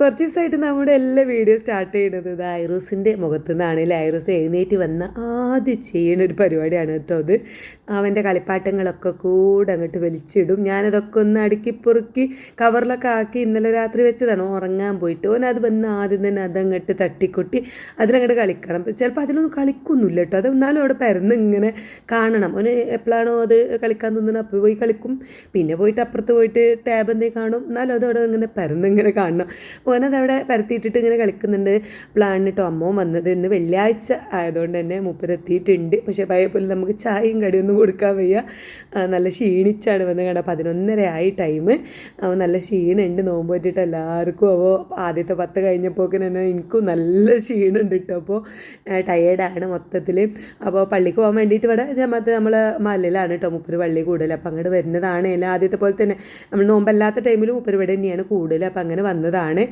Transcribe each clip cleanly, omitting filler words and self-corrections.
കുറച്ച് ദിവസമായിട്ട് നമ്മുടെ എല്ലാ വീഡിയോ സ്റ്റാർട്ട് ചെയ്യുന്നത് ഇത് ഐറൂസിൻ്റെ മുഖത്തു നിന്നാണെങ്കിൽ ഐറൂസ് എഴുന്നേറ്റ് വന്ന് ആദ്യം ചെയ്യുന്ന ഒരു പരിപാടിയാണ് കേട്ടോ അത്. അവൻ്റെ കളിപ്പാട്ടങ്ങളൊക്കെ കൂടെ അങ്ങോട്ട് വലിച്ചിടും. ഞാനതൊക്കെ ഒന്ന് അടുക്കി പൊറുക്കി കവറിലൊക്കെ ആക്കി ഇന്നലെ രാത്രി വെച്ചതാണ് ഉറങ്ങാൻ പോയിട്ട്. ഓനത് വന്ന് ആദ്യം തന്നെ അതങ്ങോട്ട് തട്ടിക്കൊട്ടി അതിലങ്ങോട്ട് കളിക്കണം. ചിലപ്പോൾ അതിലൊന്നും കളിക്കൊന്നുമില്ല കേട്ടോ. അത് എന്നാലും അവിടെ പരന്ന് ഇങ്ങനെ കാണണം. ഓന് എപ്പോഴാണോ അത് കളിക്കാൻ തോന്നുന്നത് അപ്പോൾ പോയി കളിക്കും. പിന്നെ പോയിട്ട് അപ്പുറത്ത് പോയിട്ട് ടാബ് എന്തെങ്കിലും കാണും. എന്നാലും അതവിടെ ഇങ്ങനെ പരന്നിങ്ങനെ കാണണം. ഓനതവിടെ പരത്തിയിട്ടിട്ട് ഇങ്ങനെ കളിക്കുന്നുണ്ട്. പ്ലാൻ കേട്ടോ അമ്മവും വന്നത് ഇന്ന് വെള്ളിയാഴ്ച ആയതുകൊണ്ട് തന്നെ മൂപ്പരെത്തിയിട്ടുണ്ട്. പക്ഷേ പയ്യപ്പോലെ നമുക്ക് ചായയും കടിയൊന്നും കൊടുക്കാൻ വയ്യ. നല്ല ക്ഷീണിച്ചാണ് വന്ന് കണ്ട 11:30 ആയി ടൈം. അവൻ നല്ല ക്ഷീണമുണ്ട്. നോമ്പ് പറ്റിയിട്ട് എല്ലാവർക്കും. അപ്പോൾ ആദ്യത്തെ 10 കഴിഞ്ഞപ്പോൾ തന്നെ എനിക്കും നല്ല ക്ഷീണമുണ്ട് കേട്ടോ. അപ്പോൾ ടയേർഡാണ് മൊത്തത്തിൽ. അപ്പോൾ പള്ളിക്ക് പോകാൻ വേണ്ടിയിട്ട് ഇവിടെ ജമാഅത്ത് നമ്മൾ മലയിലാണ് കേട്ടോ മൂപ്പര് പള്ളി കൂടുതൽ. അപ്പോൾ അങ്ങോട്ട് വരുന്നതാണ്. എല്ലാം ആദ്യത്തെ പോലെ തന്നെ നമ്മൾ നോമ്പല്ലാത്ത ടൈമിൽ മൂപ്പര് ഇവിടെ തന്നെയാണ് കൂടുതൽ. അപ്പോൾ അങ്ങനെ വന്നതാണ്.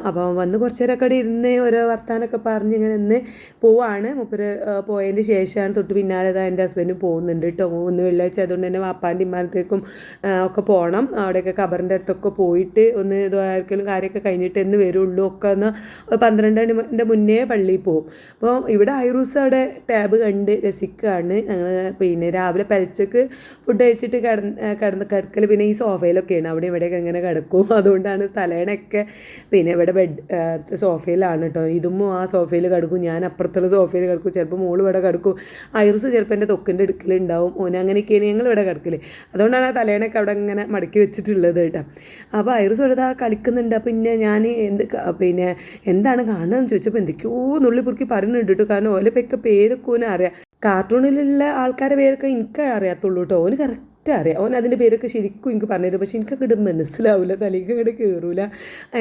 അപ്പോൾ വന്ന് കുറച്ച് നേരമൊക്കെ അവിടെ ഇരുന്ന് ഓരോ വർത്താനമൊക്കെ പറഞ്ഞ് ഇങ്ങനെ നിന്ന് പോവാണ്. മൂപ്പര് പോയതിന് ശേഷമാണ് തൊട്ട് പിന്നാലെ എൻ്റെ ഹസ്ബൻഡ് പോകുന്നുണ്ട് കേട്ടോ. ഒന്ന് വെള്ളിയാഴ്ച ആയതുകൊണ്ട് തന്നെ വാപ്പാൻ്റെ ഇമ്മാനത്തേക്കും ഒക്കെ പോകണം. അവിടെയൊക്കെ ഖബറിൻ്റെ അടുത്തൊക്കെ പോയിട്ട് ഒന്ന് ഇതായിരിക്കലും കാര്യമൊക്കെ കഴിഞ്ഞിട്ട് എന്ന് വരുള്ളൂ. ഒക്കെ ഒന്ന് 12 മണിൻ്റെ മുന്നേ പള്ളിയിൽ പോകും. അപ്പോൾ ഇവിടെ ഐറൂസ് അവിടെ ടാബ് കണ്ട് രസിക്കുകയാണ്. ഞങ്ങൾ പിന്നെ രാവിലെ പലിച്ചക്ക് ഫുഡ് കഴിച്ചിട്ട് കിടക്കൽ പിന്നെ ഈ സോഫയിലൊക്കെയാണ്. അവിടെ ഇവിടെയൊക്കെ ഇങ്ങനെ കിടക്കും. അതുകൊണ്ടാണ് തലേണയൊക്കെ പിന്നെ ഇവിടെ സോഫയിലാണ് കേട്ടോ. ഇതും ആ സോഫയിൽ കിടക്കും, ഞാൻ അപ്പുറത്തുള്ള സോഫയിൽ കിടക്കും. ചിലപ്പോൾ മോള് ഇവിടെ കിടക്കും. ഐറൂസ് ചിലപ്പോൾ എൻ്റെ തൊക്കിൻ്റെ അടുക്കലുണ്ടാവും. ഓന് അങ്ങനെയൊക്കെയാണ് ഞങ്ങൾ ഇവിടെ കിടക്കൽ. അതുകൊണ്ടാണ് ആ തലേണയൊക്കെ അവിടെ ഇങ്ങനെ മടക്കി വെച്ചിട്ടുള്ളത് കേട്ടോ. അപ്പോൾ ഐറൂസ് ഇവിടെ കളിക്കുന്നുണ്ട്. പിന്നെ ഞാൻ പിന്നെ എന്താണ് കാണുന്നതെന്ന് ചോദിച്ചപ്പോൾ എന്തൊക്കെയോ നുള്ളി പൊറുക്കി പറയുന്നുണ്ട് കേട്ടോ. കാരണം ഓലപ്പൊക്കെ പേരൊക്കെ ഓനെ അറിയാം. കാർട്ടൂണിലുള്ള ആൾക്കാരുടെ പേരൊക്കെ എനിക്ക് അറിയാത്തുള്ളൂ കേട്ടോ. ഓന് കറക്റ്റ് അറിയാം. ഓൻ അതിൻ്റെ പേരൊക്കെ ശരിക്കും എനിക്ക് പറഞ്ഞുതരും. പക്ഷേ എനിക്കങ്ങോട്ട് മനസ്സിലാവില്ല, തലേക്ക് അങ്ങോട്ട് കയറൂല.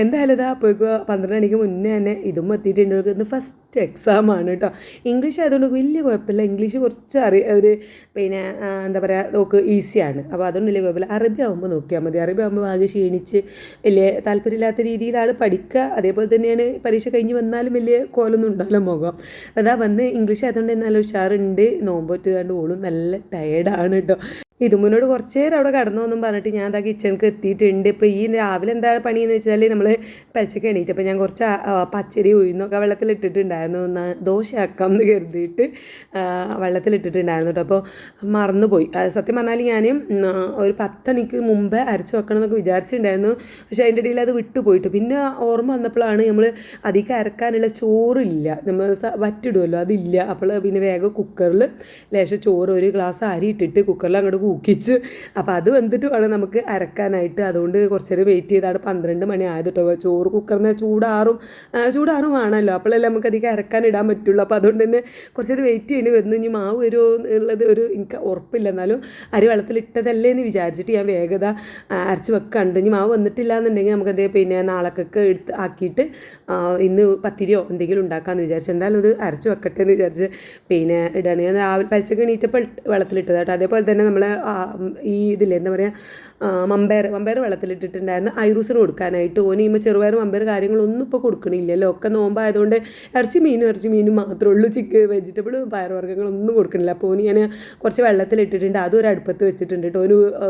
എന്തായാലും ഇതാ പോയിക്കോ 12 മണിക്ക് മുന്നേ തന്നെ ഇതും എത്തിയിട്ടുണ്ട്. ഇന്ന് ഫസ്റ്റ് എക്സാമാണ് കേട്ടോ. ഇംഗ്ലീഷ് ആയതുകൊണ്ട് വലിയ കുഴപ്പമില്ല. ഇംഗ്ലീഷ് കുറച്ച് ഒരു പിന്നെ എന്താ പറയുക നോക്ക് ഈസിയാണ്. അപ്പോൾ അതൊന്നും വലിയ കുഴപ്പമില്ല. അറബി ആകുമ്പോൾ നോക്കിയാൽ മതി. അറബി ആകുമ്പോൾ ആകെ ക്ഷീണിച്ച് വലിയ താല്പര്യമില്ലാത്ത രീതിയിലാണ് പഠിക്കുക. അതേപോലെ തന്നെയാണ് പരീക്ഷ കഴിഞ്ഞ് വന്നാലും വലിയ കോലൊന്നും ഉണ്ടാവില്ല മുഖം. അതാ വന്ന് ഇംഗ്ലീഷ് ആയതുകൊണ്ട് തന്നെ നല്ല ഉഷാറുണ്ട്. നോമ്പോറ്റ് കണ്ട് ഓളും നല്ല ടയേർഡാണ് കേട്ടോ. ഇതുമുന്നോട് കുറച്ച് നേരം അവിടെ കിടന്നോന്നും പറഞ്ഞിട്ട് ഞാൻ എന്താ കിച്ചണിക്ക് എത്തിയിട്ടുണ്ട്. ഇപ്പോൾ ഈ രാവിലെ എന്താണ് പണിയെന്ന് വെച്ചാൽ നമ്മൾ പച്ചക്ക് എണീറ്റ് അപ്പോൾ ഞാൻ കുറച്ച് പച്ചരി ഉഴുന്നൊക്കെ വെള്ളത്തിലിട്ടിട്ടുണ്ടായിരുന്നു. ദോശയാക്കാം എന്ന് കരുതിയിട്ട് വെള്ളത്തിലിട്ടിട്ടുണ്ടായിരുന്നു കേട്ടോ. അപ്പോൾ മറന്നുപോയി. സത്യം പറഞ്ഞാൽ ഞാൻ ഒരു 10 മണിക്ക് മുമ്പ് അരച്ച് വെക്കണം എന്നൊക്കെ വിചാരിച്ചിട്ടുണ്ടായിരുന്നു. പക്ഷേ അതിൻ്റെ ഇടയിൽ അത് വിട്ടുപോയിട്ട് പിന്നെ ഓർമ്മ വന്നപ്പോഴാണ് നമ്മൾ അധികം അരക്കാനുള്ള ചോറില്ല, നമ്മൾ വറ്റിടുമല്ലോ, അതില്ല. അപ്പോൾ പിന്നെ വേഗം കുക്കറിൽ ലേശം ചോറ് ഒരു ഗ്ലാസ് അരി ഇട്ടിട്ട് കുക്കറിൽ അങ്ങോട്ട് കുക്കിച്ച് അപ്പോൾ അത് വന്നിട്ട് വേണം നമുക്ക് അരക്കാനായിട്ട്. അതുകൊണ്ട് കുറച്ച് നേരം വെയിറ്റ് ചെയ്താണ്. 12 മണി ആയത് കേട്ടോ. ചോറ് കുക്കറിന് ചൂടാറും വേണമല്ലോ, അപ്പോഴല്ലേ നമുക്ക് അധികം അരക്കാൻ ഇടാൻ പറ്റുള്ളൂ. അപ്പോൾ അതുകൊണ്ട് തന്നെ കുറച്ച് നേരം വെയിറ്റ് ചെയ്യേണ്ടി വരുന്നു. ഇനി മാവ് വരുമോ എന്നുള്ളത് എനിക്ക് ഉറപ്പില്ല. എന്നാലും അരി വെള്ളത്തിലിട്ടതല്ലേ എന്ന് വിചാരിച്ചിട്ട് ഞാൻ വേഗത അരച്ച് വെക്കാണ്ട്. ഇനി മാവ് വന്നിട്ടില്ല എന്നുണ്ടെങ്കിൽ നമുക്കത് പിന്നെ നാളേക്കൊക്കെ ആക്കിയിട്ട് ഇന്ന് പത്തിരിയോ എന്തെങ്കിലും ഉണ്ടാക്കാമെന്ന് വിചാരിച്ചു. എന്തായാലും ഇത് അരച്ച് വെക്കട്ടെ എന്ന് വിചാരിച്ച് പിന്നെ ഇടാണ്. ഞാൻ രാവിലെ പലിച്ചക്ക് എണീറ്റപ്പോൾ വെള്ളത്തിലിട്ടത് കേട്ടോ. അതേപോലെ തന്നെ നമ്മൾ ഈ ഇതില്ലേ എന്താ പറയുക മമ്പയർ വെള്ളത്തിലിട്ടിട്ടുണ്ടായിരുന്നു ഐറൂസിന് കൊടുക്കാനായിട്ട്. ഓന് ചെയ്യുമ്പോൾ ചെറുപയർ മമ്പയർ കാര്യങ്ങളൊന്നും ഇപ്പോൾ കൊടുക്കണില്ലല്ലോ. ഒക്കെ നോമ്പായതുകൊണ്ട് ഇറച്ചി മീനും മാത്രമേ ഉള്ളൂ. വെജിറ്റബിളും പയറുവർഗ്ഗങ്ങളൊന്നും കൊടുക്കണില്ല. അപ്പോൾ ഓന് ഞാൻ കുറച്ച് വെള്ളത്തിലിട്ടിട്ടുണ്ട്. അതും ഒരു അടുപ്പത്ത് വെച്ചിട്ടുണ്ട് കേട്ടോ.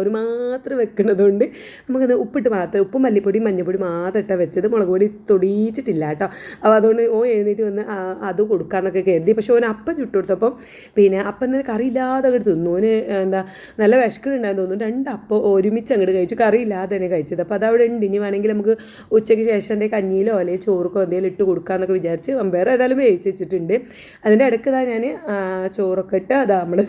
ഒരു മാത്രം വെക്കണതുകൊണ്ട് നമുക്കത് ഉപ്പും മല്ലിപ്പൊടി മഞ്ഞൾപ്പൊടി മാത്രം ഇട്ടാണ് വെച്ചത്. മുളക് പൊടി തൊടിയിച്ചിട്ടില്ല കേട്ടോ. അപ്പോൾ അതുകൊണ്ട് എഴുന്നേറ്റ് വന്ന് അത് കൊടുക്കാമെന്നൊക്കെ കരുതി. പക്ഷേ ഓന് അപ്പം ചുട്ട് കൊടുത്തപ്പം പിന്നെ അപ്പം തന്നെ കറിയില്ലാതെ അങ്ങോട്ട് തിന്നു. ഓന് എന്താ നല്ല വിശക്കുന്നുണ്ടായെന്ന് തോന്നുന്നു. 2 അപ്പം ഒരുമിച്ച് അങ്ങോട്ട് കഴിച്ചു, കറിയില്ലാതെ തന്നെ കഴിച്ചത്. അപ്പോൾ അതവിടെ ഉണ്ട്. ഇനി വേണമെങ്കിൽ നമുക്ക് ഉച്ചയ്ക്ക് ശേഷം എന്തെങ്കിലും കഞ്ഞിയിലോ അല്ലെങ്കിൽ ചോറുക്കോ എന്തെങ്കിലും ഇട്ട് കൊടുക്കാമെന്നൊക്കെ വിചാരിച്ച് വേറെ ഏതായാലും വേവിച്ച് വെച്ചിട്ടുണ്ട്. അതിൻ്റെ ഇടയ്ക്ക് ഞാൻ ചോറൊക്കെ ഇട്ട് അതാ നമ്മൾ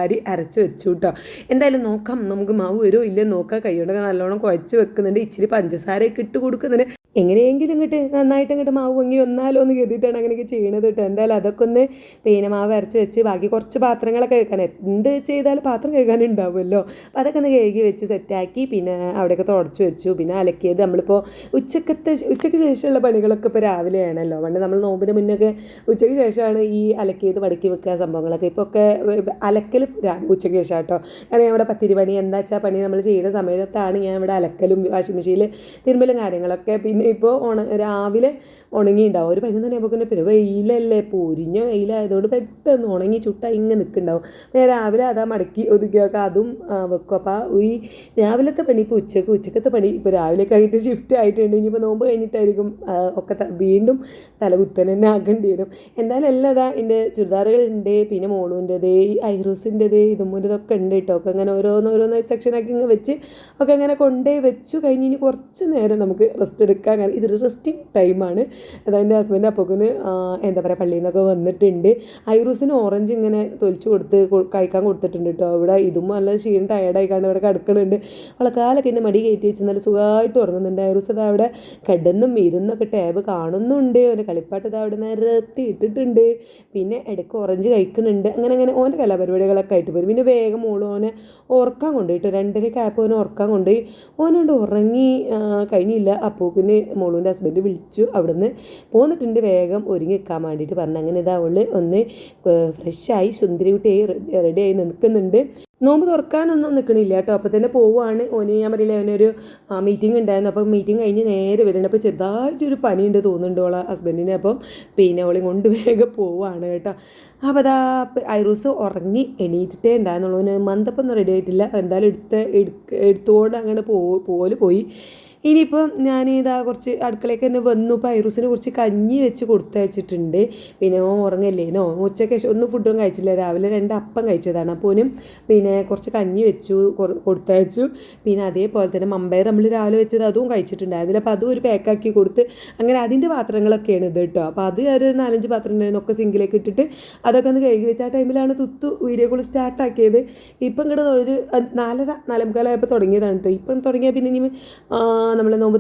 അരി അരച്ച് വെച്ചു കേട്ടോ. എന്തായാലും നോക്കാം നമുക്ക് മാവ് വരുമോ ഇല്ലെന്ന് നോക്കാം. കൈകൊണ്ടൊക്കെ നല്ലോണം കുഴച്ച് വെക്കുന്നുണ്ട്. ഇച്ചിരി പഞ്ചസാരയൊക്കെ ഇട്ട് കൊടുക്കുന്നുണ്ട്. എങ്ങനെയെങ്കിലും നന്നായിട്ട് മാവ് പൊങ്ങി വന്നാലോ എന്ന് കരുതിയിട്ടാണ് അങ്ങനെയൊക്കെ ചെയ്യണത് കേട്ടോ. എന്തായാലും അതൊക്കെ ഒന്ന് പിന്നെ മാവ് അരച്ച് വെച്ച് ബാക്കി കുറച്ച് പാത്രങ്ങളൊക്കെ കഴുകാൻ എന്ത് ചെയ്താലും പാത്രം കഴുകാനുണ്ടാവുമല്ലോ. അപ്പോൾ അതൊക്കെ ഒന്ന് കഴുകി വെച്ച് സെറ്റാക്കി പിന്നെ അവിടെയൊക്കെ തുടച്ച് വെച്ചു. പിന്നെ അലക്കിയത് നമ്മളിപ്പോൾ ഉച്ചയ്ക്ക് ശേഷമുള്ള പണികളൊക്കെ ഇപ്പോൾ രാവിലെ ആണല്ലോ. പണ്ട് നമ്മൾ നോമ്പിന് മുന്നൊക്കെ ഉച്ചയ്ക്ക് ശേഷമാണ് ഈ അലക്കിയത് മടക്കി വെക്കുക സംഭവങ്ങളൊക്കെ. ഇപ്പോൾ ഒക്കെ അലക്കൽ ഉച്ചയ്ക്ക് ശേഷം കേട്ടോ. കാരണം ഞാൻ ഇവിടെ പത്തിരി പണി എന്താ വെച്ചാൽ പണി നമ്മൾ ചെയ്യുന്ന സമയത്താണ് ഞാൻ ഇവിടെ അലക്കലും വാഷിംഗ് മെഷീനിൽ തിരുമ്പലും കാര്യങ്ങളൊക്കെ. പിന്നെ ഇപ്പോൾ രാവിലെ ഉണങ്ങിയിട്ടുണ്ടാവും. ഒരു 11 മണിയാകുമ്പോൾ പിന്നെ വെയിലല്ലേ, പൊരിഞ്ഞ വെയിലായതുകൊണ്ട് പെട്ടെന്ന് ഉണങ്ങി ചുട്ട ഇങ്ങനെ നിൽക്കുന്നുണ്ടാവും. ഞാൻ രാവിലെ അതാ മടക്കി ഒതുക്കിയൊക്കെ അതും വെക്കും. അപ്പോൾ ഈ രാവിലത്തെ പണി ഇപ്പോൾ ഉച്ചക്കത്തെ പണി ഇപ്പോൾ രാവിലെ കഴിഞ്ഞിട്ട് ഷിഫ്റ്റ് ആയിട്ടുണ്ട്. ഇനിയിപ്പോൾ നോമ്പ് കഴിഞ്ഞിട്ടായിരിക്കും ഒക്കെ വീണ്ടും തലകുത്തൻ തന്നെ ആക്കേണ്ടി വരും. എന്തായാലും എല്ലാം അതാ എൻ്റെ ചുരിദാറുകളുണ്ട്, പിന്നെ മോളുൻ്റെത്, ഐറൂസിൻ്റെത്, ഇതുമ്മൂൻ്റെതൊക്കെ ഉണ്ട് കേട്ടോ. ഒക്കെ അങ്ങനെ ഓരോന്നോരോന്നായി സെക്ഷനാക്കി ഇങ്ങനെ വെച്ച് ഒക്കെ അങ്ങനെ കൊണ്ടേ വെച്ചു കഴിഞ്ഞ് ഇനി കുറച്ച് നേരം നമുക്ക് റെസ്റ്റ് എടുക്കാൻ. ഇതൊരു റെസ്റ്റിംഗ് ടൈമാണ്. അതെൻ്റെ ഹസ്ബൻഡ് അപ്പോക്കിന് എന്താ പറയുക പള്ളിയിൽ നിന്നൊക്കെ വന്നിട്ടുണ്ട്. ഐറൂസിന് ഓറഞ്ച് ഇങ്ങനെ തൊലിച്ച് കഴിക്കാൻ കൊടുത്തിട്ടുണ്ട് കേട്ടോ. ഇവിടെ ഇതും നല്ല ക്ഷീണം ടയർഡായിക്കാണ്ട് ഇവിടെ കിടക്കുന്നുണ്ട്. അവളെ കാലൊക്കെ എൻ്റെ മടി കയറ്റി വെച്ച് നല്ല സുഖമായിട്ട് ഉറങ്ങുന്നുണ്ട്. ഐറൂസ് അത് അവിടെ കിടന്നും ഇരുന്നൊക്കെ ടാബ് കാണുന്നുണ്ട്. അവൻ്റെ കളിപ്പാട്ട് ഇത് അവിടെ നിരത്തി ഇട്ടിട്ടുണ്ട്. പിന്നെ ഇടയ്ക്ക് ഓറഞ്ച് കഴിക്കുന്നുണ്ട്. അങ്ങനെ ഓൻ്റെ കലാപരിപാടികളൊക്കെ ആയിട്ട് വരും. പിന്നെ വേഗം മോള് ഓനെ ഉറക്കാൻ കൊണ്ടുപോയിട്ട് 2:30 ആയപ്പോൾ ഓനെ ഉറക്കാൻ കൊണ്ടുപോയി. ഓനോണ്ട് ഉറങ്ങി കഴിഞ്ഞില്ല. അപ്പോക്കിന് മോളുൻ്റെ ഹസ്ബൻഡ് വിളിച്ചു അവിടുന്ന് പോന്നിട്ടുണ്ട്. വേഗം ഒരുങ്ങി നിൽക്കാൻ വേണ്ടിയിട്ട് പറഞ്ഞു. അങ്ങനെ ഇതാ അവള് ഒന്ന് ഫ്രഷായി സുന്ദരികുട്ടിയായി റെഡിയായി നിൽക്കുന്നുണ്ട്. നോമ്പ് തുറക്കാനൊന്നും നിൽക്കണില്ല കേട്ടോ. അപ്പോൾ തന്നെ പോവുകയാണ്. ഓന് ഞാൻ പറയില്ല അവനൊരു മീറ്റിംഗ് ഉണ്ടായിരുന്നു. അപ്പോൾ മീറ്റിംഗ് കഴിഞ്ഞ് നേരെ വരുന്നുണ്ട്. അപ്പോൾ ചെറുതായിട്ടൊരു പനിയുണ്ട് തോന്നുന്നുണ്ട് ഓളെ ഹസ്ബൻഡിനെ. അപ്പം പിന്നെ ഓളെയും കൊണ്ട് വേഗം പോവുകയാണ് കേട്ടോ. അപ്പോൾ അതാ ഐറൂസ് ഉറങ്ങി എണീറ്റിട്ടേ ഉണ്ടായിരുന്നുള്ളൂ. മന്ദപ്പൊന്നും റെഡി ആയിട്ടില്ല. എന്തായാലും എടുത്തുകൊണ്ട് അങ്ങനെ പോയി. ഇനിയിപ്പം ഞാനിതാ കുറച്ച് അടുക്കളയ്ക്ക് തന്നെ വന്നു. ഇപ്പോൾ ഐറൂസിന് കുറച്ച് കഞ്ഞി വെച്ച് കൊടുത്തയച്ചിട്ടുണ്ട്. പിന്നെ ഉറങ്ങല്ലേനോ ഉച്ചയ്ക്ക് ഒന്നും ഫുഡൊന്നും കഴിച്ചില്ല. രാവിലെ 2 അപ്പം കഴിച്ചതാണ്. അപ്പോൾ പിന്നെ കുറച്ച് കഞ്ഞി വെച്ചു കൊടുത്തയച്ചു. പിന്നെ അതേപോലെ തന്നെ മമ്പയർ നമ്മൾ രാവിലെ വെച്ചത് അതും കഴിച്ചിട്ടുണ്ടായിരുന്നില്ല. അപ്പോൾ അതും ഒരു പാക്കാക്കി കൊടുത്ത് അങ്ങനെ അതിൻ്റെ പാത്രങ്ങളൊക്കെയാണ് ഇത് കേട്ടോ. അപ്പോൾ അത് ഒരു 4-5 പാത്രം ഉണ്ടായിരുന്നു. ഒക്കെ സിങ്കിലേക്ക് ഇട്ടിട്ട് അതൊക്കെ ഒന്ന് കഴുകി വെച്ച ആ ടൈമിലാണ് തുത്തു വീഡിയോ കോൾ സ്റ്റാർട്ടാക്കിയത്. ഇപ്പം ഇങ്ങോട്ട് ഒരു 4:45 തുടങ്ങിയതാണ് കേട്ടോ. ഇപ്പം തുടങ്ങിയാൽ പിന്നെ ഇനി നമ്മൾ നോമ്പ്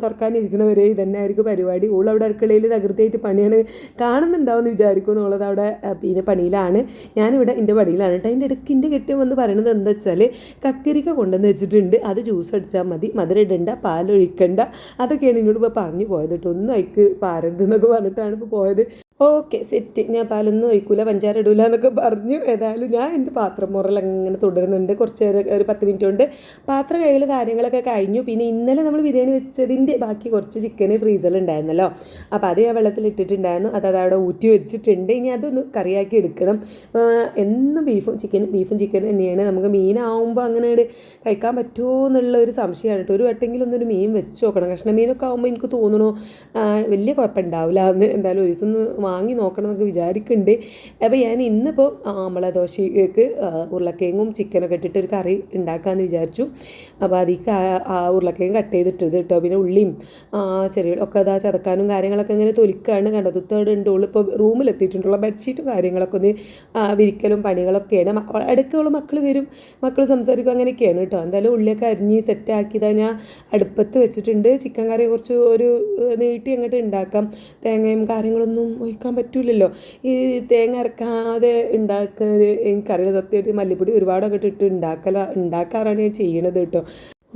തുറക്കാനിരിക്കണവരെ ഇതന്നെ ആയിരിക്കും പരിപാടി. ഓളവിടെ അടുക്കളയിൽ തകൃതിയായിട്ട് പണിയാണ് കാണുന്നുണ്ടാവും എന്ന് വിചാരിക്കുന്നു. ഓളത് അവിടെ പിന്നെ പണിയിലാണ്. ഞാനിവിടെ എൻ്റെ പണിയിലാണ് കേട്ടോ. അതിൻ്റെ ഇടയ്ക്ക് എൻ്റെ കെട്ടിയം വന്ന് പറയണത് എന്താ വെച്ചാൽ കക്കരിക്ക കൊണ്ടുവന്ന് വെച്ചിട്ടുണ്ട്, അത് ജ്യൂസ് അടിച്ചാൽ മതി, മധുരം ഇടണ്ട, പാലൊഴിക്കണ്ട, അതൊക്കെയാണ് എന്നോട് ഇപ്പോൾ പറഞ്ഞു പോയത് കേട്ടോ. ഒന്നും അയക്ക് പാരരുത് എന്നൊക്കെ പറഞ്ഞിട്ടാണ് ഇപ്പോൾ പോയത്. ഓക്കെ സെറ്റ്, ഞാൻ പാലൊന്നും ഒഴിക്കില്ല, പഞ്ചാര ഇടില്ല എന്നൊക്കെ പറഞ്ഞു. ഏതായാലും ഞാൻ എൻ്റെ പാത്രം മുറൽ അങ്ങനെ തുടരുന്നുണ്ട്. കുറച്ച് നേരം ഒരു 10 മിനിറ്റ് കൊണ്ട് പാത്രം കഴുകൽ കാര്യങ്ങളൊക്കെ കഴിഞ്ഞു. പിന്നെ ഇന്നലെ നമ്മൾ ബിരിയാണി വെച്ചതിൻ്റെ ബാക്കി കുറച്ച് ചിക്കൻ ഫ്രീസറിലുണ്ടായിരുന്നല്ലോ. അപ്പോൾ അത് ഞാൻ വെള്ളത്തിലിട്ടിട്ടുണ്ടായിരുന്നു. അത് അവിടെ ഊറ്റി വെച്ചിട്ടുണ്ട്. ഇനി അതൊന്ന് കറിയാക്കി എടുക്കണം. എന്നും ബീഫും ചിക്കൻ തന്നെയാണ്. നമുക്ക് മീനാവുമ്പോൾ അങ്ങനെ കഴിക്കാൻ പറ്റുമോ എന്നുള്ള ഒരു സംശയമാണ് കേട്ടോ. ഒരു വട്ടെങ്കിലും ഒന്നൊരു മീൻ വെച്ച് നോക്കണം. കഷ്ണ മീനൊക്കെ ആകുമ്പോൾ എനിക്ക് തോന്നണു വലിയ കുഴപ്പമുണ്ടാവില്ല എന്ന്. എന്തായാലും ഒരു ദിവസം ഒന്ന് വാങ്ങി നോക്കണം എന്നൊക്കെ വിചാരിക്കുന്നുണ്ട്. അപ്പോൾ ഞാൻ ഇന്നിപ്പോൾ നമ്മളെ ദോശയ്ക്ക് ഉരുളക്കിഴങ്ങും ചിക്കനൊക്കെ ഇട്ടിട്ട് ഒരു കറി ഉണ്ടാക്കാമെന്ന് വിചാരിച്ചു. അപ്പോൾ അതിക്ക് ഉരുളക്കിഴങ്ങ് കട്ട് ചെയ്തിട്ടത് കേട്ടോ. പിന്നെ ഉള്ളിയും ചെറിയ ഒക്കെ അതാ ചതക്കാനും കാര്യങ്ങളൊക്കെ ഇങ്ങനെ തൊലിക്കാണ് കണ്ടോ. തുത്തോടുണ്ട്. ഇപ്പോൾ റൂമിലെത്തിയിട്ടുള്ള ബെഡ്ഷീറ്റും കാര്യങ്ങളൊക്കെ ഒന്ന് വിരിക്കലും പണികളൊക്കെയാണ്. ഇടയ്ക്കുള്ള മക്കൾ വരും, മക്കൾ സംസാരിക്കും, അങ്ങനെയൊക്കെയാണ് കേട്ടോ. എന്തായാലും ഉള്ളിയൊക്കെ അരിഞ്ഞ് സെറ്റാക്കിയതാണ് ഞാൻ അടുപ്പത്ത് വെച്ചിട്ടുണ്ട്. ചിക്കൻ കറി കുറച്ച് ഒരു നീട്ടി അങ്ങോട്ട് ഉണ്ടാക്കാം. തേങ്ങയും കാര്യങ്ങളൊന്നും ഒഴിക്കാൻ പറ്റില്ലല്ലോ. ഈ തേങ്ങ അരക്കാതെ ഉണ്ടാക്കുന്നത് എനിക്കറിയില്ല. സത്യമായിട്ട് മല്ലിപ്പൊടി ഒരുപാടൊക്കെ ഇട്ടിട്ട് ഉണ്ടാക്കാറാണ് ഞാൻ ചെയ്യണത് കേട്ടോ.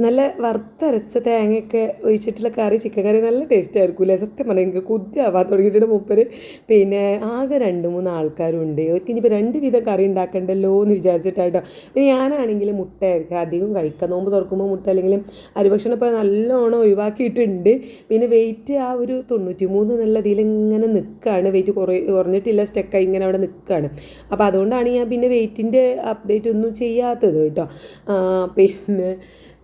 നല്ല വറുത്തരച്ച തേങ്ങയൊക്കെ ഒഴിച്ചിട്ടുള്ള കറി, ചിക്കൻ കറി നല്ല ടേസ്റ്റ് ആയിരിക്കില്ലേ. സത്യം പറഞ്ഞാൽ എനിക്ക് കുത്തിയാവാൻ തുടങ്ങിയിട്ടുണ്ട് മൂപ്പര്. പിന്നെ ആകെ 2-3 ആൾക്കാരുണ്ട്. അവർക്ക് ഇനിയിപ്പോൾ 2 വിധം കറി ഉണ്ടാക്കണ്ടല്ലോ എന്ന് വിചാരിച്ചിട്ടാട്ടോ. പിന്നെ ഞാനാണെങ്കിൽ മുട്ടയൊക്കെ അധികം കഴിക്കാം. നോമ്പ് തുറക്കുമ്പോൾ മുട്ട അല്ലെങ്കിൽ അരിഭക്ഷണം ഇപ്പോൾ നല്ലോണം ഒഴിവാക്കിയിട്ടുണ്ട്. പിന്നെ വെയിറ്റ് ആ ഒരു 93 എന്നുള്ള ഇതിലിങ്ങനെ നിൽക്കുകയാണ്. വെയിറ്റ് കുറഞ്ഞിട്ടില്ല, സ്റ്റക്കായി ഇങ്ങനെ അവിടെ നിൽക്കുകയാണ്. അപ്പോൾ അതുകൊണ്ടാണ് ഞാൻ പിന്നെ വെയിറ്റിൻ്റെ അപ്ഡേറ്റ് ഒന്നും ചെയ്യാത്തത് കേട്ടോ. പിന്നെ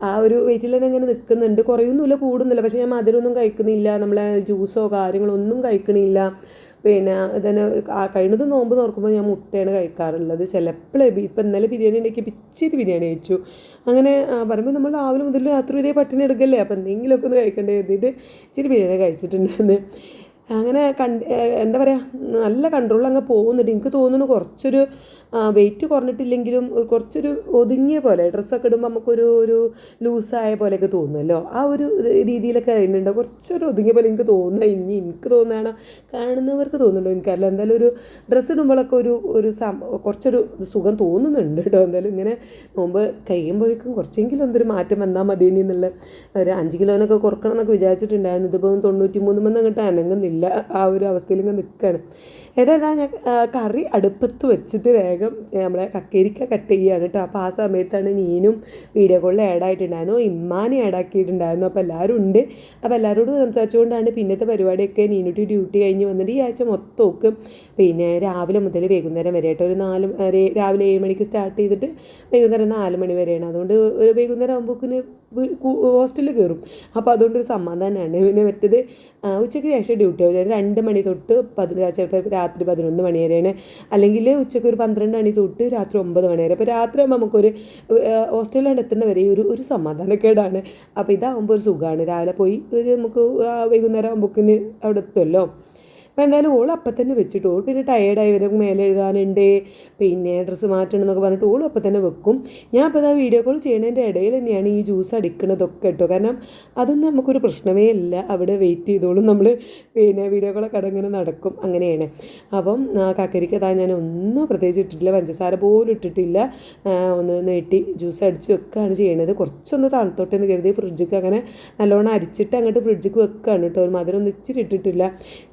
ആ ഒരു വെയിറ്റിൽ തന്നെ ഇങ്ങനെ നിൽക്കുന്നുണ്ട്. കുറയൊന്നുമില്ല, കൂടുന്നില്ല. പക്ഷേ ഞാൻ മധുരമൊന്നും കഴിക്കുന്നില്ല, നമ്മളെ ജ്യൂസോ കാര്യങ്ങളോ ഒന്നും കഴിക്കണില്ല. പിന്നെ ഇതിന് കഴിയുന്നതും നോമ്പ് തുറക്കുമ്പോൾ ഞാൻ മുട്ടയാണ് കഴിക്കാറുള്ളത്. ചിലപ്പോൾ ഇപ്പം ഇന്നലെ ബിരിയാണി ഉണ്ടാക്കി ഇച്ചിരി ബിരിയാണി കഴിച്ചു. അങ്ങനെ പറയുമ്പോൾ നമ്മൾ രാവിലെ മുതൽ രാത്രി വരെ പട്ടിണി എടുക്കല്ലേ. അപ്പോൾ എന്തെങ്കിലുമൊക്കെ ഒന്ന് കഴിക്കേണ്ടി കരുതിയിട്ട് ഇച്ചിരി ബിരിയാണി കഴിച്ചിട്ടുണ്ടായിരുന്നു. അങ്ങനെ എന്താ പറയുക, നല്ല കൺട്രോൾ അങ്ങ് പോകുന്നുണ്ട്. എനിക്ക് തോന്നുന്നു കുറച്ചൊരു വെയിറ്റ് കുറഞ്ഞിട്ടില്ലെങ്കിലും കുറച്ചൊരു ഒതുങ്ങിയ പോലെ, ഡ്രസ്സൊക്കെ ഇടുമ്പോൾ നമുക്കൊരു ലൂസായ പോലെയൊക്കെ തോന്നുമല്ലോ. ആ ഒരു രീതിയിലൊക്കെ അതിനുണ്ട്. കുറച്ചൊരു ഒതുങ്ങിയ പോലെ എനിക്ക് തോന്നുന്നത്. ഇനി എനിക്ക് തോന്നുകയാണ്, കാണുന്നവർക്ക് തോന്നുന്നുണ്ടോ എനിക്കറിയില്ല. എന്തായാലും ഒരു ഡ്രസ്സ് ഇടുമ്പോഴൊക്കെ കുറച്ചൊരു സുഖം തോന്നുന്നുണ്ട് കേട്ടോ. എന്തായാലും ഇങ്ങനെ നോമ്പ് കഴിയുമ്പോഴേക്കും കുറച്ചെങ്കിലും എന്തൊരു മാറ്റം വന്നാൽ മതി എന്നുള്ള ഒരു 5 കിലോനൊക്കെ കുറക്കണം എന്നൊക്കെ വിചാരിച്ചിട്ടുണ്ടായിരുന്നു. ഇതിപ്പോൾ 93 അങ്ങോട്ട് അനങ്ങുന്നില്ല. പറ്റുന്നില്ല, ആ ഒരു അവസ്ഥയിൽ ഇങ്ങനെ നിൽക്കുകയാണ്. ഏതായാലും ഞാൻ കറി അടുപ്പത്ത് വെച്ചിട്ട് വേഗം നമ്മളെ കക്കരിക്ക കട്ട് ചെയ്യുകയാണ് കേട്ടോ. അപ്പോൾ ആ സമയത്താണ് നീനും വീഡിയോ കോളിൽ ആഡായിട്ടുണ്ടായിരുന്നു, ഇമ്മാനെ ആഡാക്കിയിട്ടുണ്ടായിരുന്നു. അപ്പോൾ എല്ലാവരും ഉണ്ട്. അപ്പോൾ എല്ലാവരോടും സംസാരിച്ചുകൊണ്ടാണ് പിന്നത്തെ പരിപാടിയൊക്കെ. നീനുട്ടി ഡ്യൂട്ടി കഴിഞ്ഞ് വന്നിട്ട് ഈ ആഴ്ച മൊത്തമൊക്കെ പിന്നെ രാവിലെ മുതൽ വൈകുന്നേരം വരെ കേട്ടോ. രാവിലെ 7 മണിക്ക് സ്റ്റാർട്ട് ചെയ്തിട്ട് വൈകുന്നേരം 4 മണി വരെയാണ്. അതുകൊണ്ട് ഒരു വൈകുന്നേരം ആകുമ്പോഴേക്കിന് ഹോസ്റ്റലിൽ കയറും. അപ്പോൾ അതുകൊണ്ടൊരു സമാധാനമാണ്. പിന്നെ മറ്റേത് ഉച്ചയ്ക്ക് ശേഷം ഡ്യൂട്ടി ആവും. 2 മണി തൊട്ട് ചിലപ്പോൾ രാത്രി 11 മണി വരെയാണ്, അല്ലെങ്കിൽ ഉച്ചയ്ക്ക് ഒരു 12 മണി തൊട്ട് രാത്രി 9 മണി വരെ. അപ്പോൾ രാത്രി ആകുമ്പോൾ നമുക്കൊരു ഹോസ്റ്റലിലാണ് എത്തുന്ന വരെ ഒരു സമാധാനക്കേടാണ്. അപ്പോൾ ഇതാകുമ്പോൾ ഒരു സുഖമാണ്. രാവിലെ പോയി നമുക്ക് വൈകുന്നേരം ആകുമ്പോഴേക്കിന് അവിടെ എത്തുമല്ലോ. അപ്പോൾ എന്തായാലും അപ്പം തന്നെ വെച്ചിട്ട് പിന്നെ ടയേർഡായി വരും, മേലെ എഴുതാനുണ്ട്, പിന്നെ ഡ്രസ്സ് മാറ്റണം എന്നൊക്കെ പറഞ്ഞിട്ട് അപ്പം തന്നെ വെക്കും. ഞാൻ അപ്പോൾ ആ വീഡിയോ കോൾ ചെയ്യുന്നതിൻ്റെ ഇടയിൽ തന്നെയാണ് ഈ ജ്യൂസ് അടിക്കണതൊക്കെ കേട്ടോ. കാരണം അതൊന്നും നമുക്കൊരു പ്രശ്നമേ ഇല്ല, അവിടെ വെയിറ്റ് ചെയ്തോളും. നമ്മൾ പിന്നെ വീഡിയോ കോളൊക്കെ അടങ്ങനെ നടക്കും, അങ്ങനെയാണ്. അപ്പം കക്കരിക്ക ഞാൻ ഒന്നും പ്രത്യേകിച്ച് ഇട്ടിട്ടില്ല, പഞ്ചസാര പോലും ഇട്ടിട്ടില്ല. ഒന്ന് നീട്ടി ജ്യൂസ് അടിച്ച് വെക്കുകയാണ് ചെയ്യണത്. കുറച്ചൊന്ന് തണുത്തോട്ടെ എന്ന് കരുതി ഫ്രിഡ്ജിക്ക് അങ്ങനെ നല്ലോണം അരിച്ചിട്ട് അങ്ങോട്ട് ഫ്രിഡ്ജിക്ക് വെക്കുകയാണ് കേട്ടോ. ഒരു മധുരം ഒന്നും ഇച്ചിരി ഇട്ടിട്ടില്ല.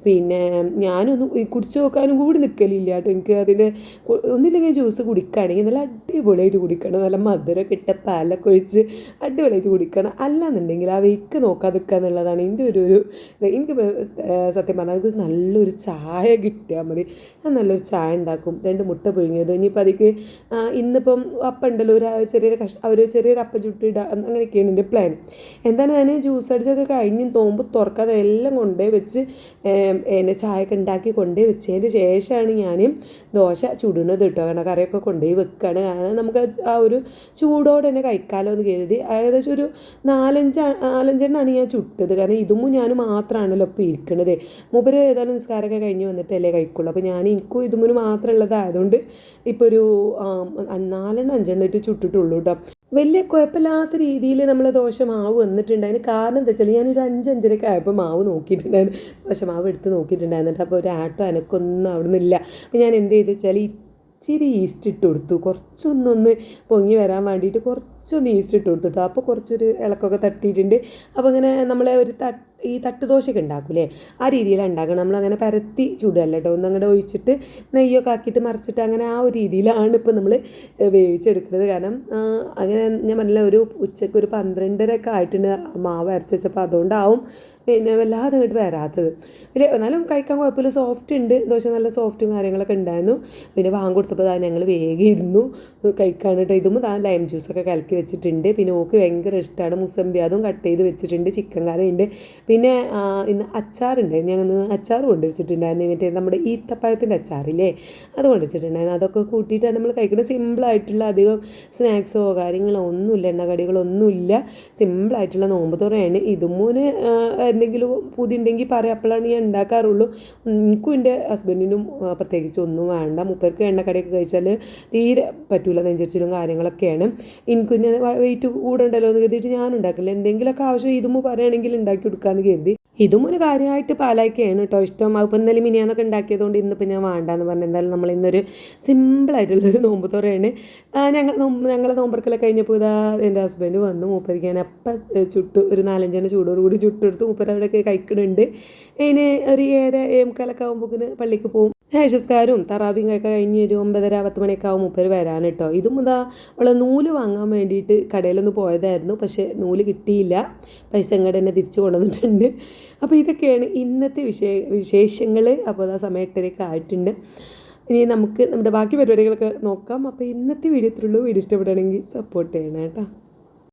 പിന്നെ ഞാനൊന്നും കുടിച്ച് നോക്കാനും കൂടി നിൽക്കലില്ല കേട്ടോ. എനിക്ക് അതിൻ്റെ ഒന്നില്ലെങ്കിൽ ജ്യൂസ് കുടിക്കുകയാണെങ്കിൽ നല്ല അടിപൊളിയായിട്ട് കുടിക്കണം, നല്ല മധുരമൊക്കെ ഇട്ട പാലൊക്കെ ഒഴിച്ച് അടിപൊളിയായിട്ട് കുടിക്കണം. അല്ലാന്നുണ്ടെങ്കിൽ ആ വെയ്ക്ക് നോക്കാതിരിക്കുക എന്നുള്ളതാണ് എൻ്റെ ഒരു എനിക്ക് സത്യം പറഞ്ഞാൽ ഇത് നല്ലൊരു ചായ കിട്ടിയാൽ മതി. ഞാൻ നല്ലൊരു ചായ ഉണ്ടാക്കും, 2 മുട്ട പുഴുങ്ങിയത്. ഇനിയിപ്പോൾ അതിക്ക് ഇന്നിപ്പം അപ്പം ഉണ്ടല്ലോ, ഒരു ചെറിയൊരു അപ്പം ചുട്ടിടുക, അങ്ങനെയൊക്കെയാണ് എൻ്റെ പ്ലാൻ. എന്തായാലും ഞാൻ ജ്യൂസ് അടിച്ചൊക്കെ കഴിഞ്ഞ് നോമ്പ് തുറക്കാതെ എല്ലാം കൊണ്ടുപോയി വെച്ച് ചായയൊക്കെ ഉണ്ടാക്കി കൊണ്ടുപോയി വെച്ചതിന് ശേഷമാണ് ഞാൻ ദോശ ചുടുന്നത് കേട്ടോ. കാരണം കറിയൊക്കെ കൊണ്ടുപോയി വെക്കുകയാണ്. കാരണം നമുക്ക് ആ ഒരു ചൂടോടെ തന്നെ കഴിക്കാമല്ലോ എന്ന് കരുതി ഏകദേശം ഒരു 4-5 ഞാൻ ചുട്ടത്. കാരണം ഇതും ഞാൻ മാത്രമാണല്ലോ ഇപ്പോൾ ഇരിക്കണത്. മൂപ്പര് ഏതായാലും നിസ്കാരമൊക്കെ കഴിഞ്ഞ് വന്നിട്ടല്ലേ കഴിക്കുള്ളൂ. അപ്പോൾ എനിക്കും ഇതും മാത്രം ഉള്ളതായതുകൊണ്ട് ഇപ്പോൾ ഒരു 4-5 ചുട്ടിട്ടുള്ളൂ കേട്ടോ. വലിയ കുഴപ്പമില്ലാത്ത രീതിയിൽ നമ്മൾ ദോശ മാവ് വന്നിട്ടുണ്ട്. അതിന് കാരണം എന്താ വെച്ചാൽ ഞാനൊരു 5-5:30 ആയപ്പോൾ മാവ് നോക്കിയിട്ടുണ്ടായിരുന്നു, ദോശ മാവ് എടുത്ത് നോക്കിയിട്ടുണ്ടായിരുന്നിട്ട്. അപ്പോൾ ഒരു ആട്ടോ എനക്കൊന്നും അവിടെ നിന്നില്ല. അപ്പോൾ ഞാൻ എന്ത് ചെയ്ത് വെച്ചാൽ ഇച്ചിരി ഈസ്റ്റ് ഇട്ട് കൊടുത്തു, കുറച്ചൊന്നൊന്ന് പൊങ്ങി വരാൻ വേണ്ടിയിട്ട് കുറച്ചൊന്ന് ഈസ്റ്റ് ഇട്ട് കൊടുത്തിട്ടു. അപ്പോൾ കുറച്ചൊരു ഇളക്കൊക്കെ തട്ടിയിട്ടുണ്ട്. അപ്പോൾ ഇങ്ങനെ നമ്മളെ ഈ തട്ടുദോശയൊക്കെ ഉണ്ടാക്കൂലേ, ആ രീതിയിലാണ് ഉണ്ടാക്കണം. നമ്മളങ്ങനെ പരത്തി ചൂടല്ല കേട്ടോ, ഒന്നങ്ങടെ ഒഴിച്ചിട്ട് നെയ്യൊക്കെ ആക്കിയിട്ട് മറിച്ചിട്ട് അങ്ങനെ ആ ഒരു രീതിയിലാണ് ഇപ്പോൾ നമ്മൾ വേവിച്ചെടുക്കുന്നത്. കാരണം അങ്ങനെ ഞാൻ പറഞ്ഞില്ല, ഉച്ചയ്ക്ക് ഒരു 12:30 ആയിട്ടുണ്ട് മാവ് അരച്ച് വെച്ചപ്പോൾ, അതുകൊണ്ടാവും പിന്നെ വല്ലാതെ അങ്ങോട്ട് വരാത്തത്. പിന്നെ എന്നാലും കഴിക്കാൻ കുഴപ്പമില്ല, സോഫ്റ്റ് ഉണ്ട് ദോശ, നല്ല സോഫ്റ്റും കാര്യങ്ങളൊക്കെ ഉണ്ടായിരുന്നു. പിന്നെ വാങ്ങി കൊടുത്തപ്പോൾ ഞങ്ങൾ വേഗം ഇരുന്നു കഴിക്കാൻ കേട്ടോ. ഇതും ലൈം ജ്യൂസൊക്കെ കലക്കി വെച്ചിട്ടുണ്ട്. പിന്നെ ഓക്ക് ഭയങ്കര ഇഷ്ടമാണ് മുസമ്പി, അതും കട്ട് ചെയ്ത് വെച്ചിട്ടുണ്ട്. ചിക്കൻ കറി ഉണ്ട്. പിന്നെ ഇന്ന് അച്ചാറുണ്ട്, ഞങ്ങൾ അച്ചാർ കൊണ്ടുവച്ചിട്ടുണ്ടായിരുന്നു. മറ്റേ നമ്മുടെ ഈത്തപ്പഴത്തിൻ്റെ അച്ചാറില്ലേ, അത് കൊണ്ടുവച്ചിട്ടുണ്ടായിരുന്നു. അതൊക്കെ കൂട്ടിയിട്ടാണ് നമ്മൾ കഴിക്കുന്നത്. സിമ്പിളായിട്ടുള്ള അധികം സ്നാക്സോ കാര്യങ്ങളോ ഒന്നുമില്ല, എണ്ണക്കടികളോ ഒന്നുമില്ല, സിമ്പിളായിട്ടുള്ള നോമ്പ് തുറയാണ്. ഇതുമൂന്ന് എന്തെങ്കിലും പുതിയ ഉണ്ടെങ്കിൽ പറയാം, അപ്പോഴാണ് ഞാൻ ഉണ്ടാക്കാറുള്ളൂ. എനിക്കും എൻ്റെ ഹസ്ബൻഡിനും പ്രത്യേകിച്ച് ഒന്നും വേണ്ട. മൂപ്പർക്ക് എണ്ണക്കടിയൊക്കെ കഴിച്ചാൽ തീരെ പറ്റൂല, നെഞ്ചരിച്ചിലും കാര്യങ്ങളൊക്കെയാണ്. എനിക്കും വെയിറ്റ് കൂടെ ഉണ്ടല്ലോ എന്ന് കരുതിയിട്ട് ഞാൻ ഉണ്ടാക്കില്ല. എന്തെങ്കിലുമൊക്കെ ആവശ്യം ഇതുമ്പോൾ പറയുകയാണെങ്കിൽ ഉണ്ടാക്കി കൊടുക്കാമെന്ന് കരുതി. ഇതും ഒരു കാര്യമായിട്ട് പാലാക്കിയാണ് കേട്ടോ ഇഷ്ടം. അതിപ്പോൾ ഇന്നലെ മിനിയാന്നൊക്കെ ഉണ്ടാക്കിയതുകൊണ്ട് ഇന്നിപ്പോൾ ഞാൻ വേണ്ടാന്ന് പറഞ്ഞു. എന്തായാലും നമ്മൾ ഇന്നൊരു സിമ്പിളായിട്ടുള്ളൊരു നോമ്പ് തുറയാണ്. ഞങ്ങളെ നോമ്പറക്കലൊക്കെ കഴിഞ്ഞപ്പോൾ ഇതാ എൻ്റെ ഹസ്ബൻഡ് വന്നു. മൂപ്പർക്ക് ഞാൻ അപ്പം ചുട്ടു, ഒരു 4-5 ചൂടോടുകൂടി ചുട്ടെടുത്ത് മൂപ്പർ അവിടെയൊക്കെ കഴിക്കുന്നുണ്ട്. അതിന് ഒരു 7-7:45 ആകുമ്പോൾ പള്ളിക്ക് പോകും. നിസ്കാരവും തറാവിയും ഒക്കെ കഴിഞ്ഞ് ഒരു 9:30-10 മണിയൊക്കെ ആവും മൂപ്പർ വരാൻ കേട്ടോ. ഇതും ഇതാ ഉള്ള നൂല് വാങ്ങാൻ വേണ്ടിയിട്ട് കടയിലൊന്ന് പോയതായിരുന്നു, പക്ഷേ നൂല് കിട്ടിയില്ല. പൈസ ഇങ്ങോട്ട് തന്നെ തിരിച്ചു കൊണ്ടുവന്നിട്ടുണ്ട്. അപ്പോൾ ഇതൊക്കെയാണ് ഇന്നത്തെ വിശേഷങ്ങൾ. അപ്പോൾ ആ സമയം 8:30 ആയിട്ടുണ്ട്. ഇനി നമുക്ക് നമ്മുടെ ബാക്കി പരിപാടികളൊക്കെ നോക്കാം. അപ്പോൾ ഇന്നത്തെ വീഡിയോ ഇത്രയുള്ളൂ. വീഡിയോ ഇഷ്ടപ്പെടുകയാണെങ്കിൽ സപ്പോർട്ട് ചെയ്യണം കേട്ടോ.